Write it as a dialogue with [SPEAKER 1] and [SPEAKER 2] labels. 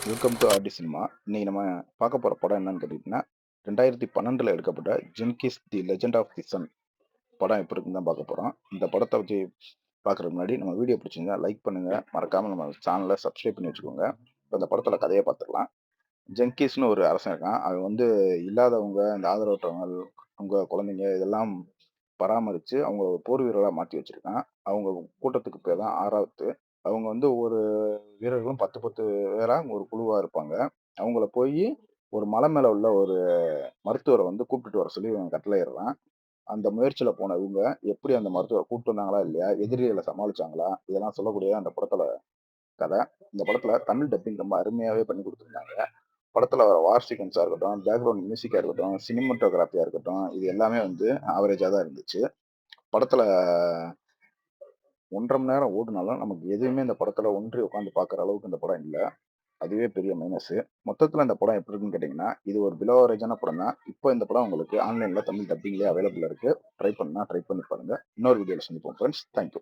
[SPEAKER 1] Welcome to RT cinema. இன்னைக்கு நம்ம பார்க்க போற படம் என்னன்னு கேட்டீங்கன்னா, 2012ல எடுக்கப்பட்ட ஜென்கிஸ் தி லெஜெண்ட் ஆஃப் தி சன் படம் எப்படி இருக்குன்னு தான் பார்க்க போறோம். இந்த படத்த பத்தி பார்க்கறதுக்கு முன்னாடி நம்ம வீடியோ பிடிச்சிருந்தா லைக் பண்ணுங்க. மறக்காம நம்ம சேனல சப்ஸ்கிரைப் பண்ணி வச்சுக்கோங்க. இப்ப இந்த படத்தோட கதைய பார்த்துடலாம். ஜென்கிஸ்ன்னு ஒரு அரசன் இருக்கான். அவன் வந்து இல்லாதவங்க, இந்த ஆதரவற்றவங்க, அவங்க குழந்தைங்க இதெல்லாம் பராமரிச்சு அவங்க ஒரு போர் வீரரா மாத்தி வச்சிருக்கான். அவங்க கூட்டத்துக்கு பேர் தான் ஆறாவத்து. அவங்க வந்து ஒவ்வொரு வீரர்களும் 10, 10 பேரா ஒரு குழுவா இருப்பாங்க. அவங்கள போயி ஒரு மலை மேல உள்ள ஒரு மருத்துவர வந்து கூப்பிட்டுட்டு வர சொல்லி இவன் கட்டளையிடுறான். அந்த முயற்சியில போன இவங்க எப்படி அந்த மருத்துவர கூட்டிட்டு வந்தாங்களா இல்லையா? எதிரிகள சமாளிச்சாங்களா? இதெல்லாம் சொல்லக்கூடிய அந்த படத்தோட கதை. இந்த படத்துல தமிழ் டப்பிங் ரொம்ப அருமையாவே பண்ணி குடுத்துருந்தாங்க. படத்துல வர வார் சீக்வென்ஸா இருக்கட்டும், பேக்ரவுண்ட் மியூசிக்கா இருக்கட்டும், சினிமாட்டோகிராஃபியா இருக்கட்டும், இது எல்லாமே வந்து ஆவரேஜா தான் இருந்துச்சு. படத்துல 1 1/2 மணி நேரம் ஓடுனாலும், நமக்கு எதுவுமே இந்த படத்துல ஒன்றி உட்காந்து பார்க்குற அளவுக்கு இந்த படம் இல்ல. அதுவே பெரிய மைனஸு. மொத்தத்துல இந்த படம் எப்படி இருக்குன்னு கேட்டீங்கன்னா, இது ஒரு பிலோ ஆவரேஜான படம் தான். இப்போ இந்த படம் உங்களுக்கு ஆன்லைன்ல தமிழ் டப்பிங்லயே அவைலபிள்ல இருக்கு. ட்ரை பண்ணா ட்ரை பண்ணி பாருங்க. இன்னொரு வீடியோல சந்திப்போம் ஃபிரெண்ட்ஸ். Thank you.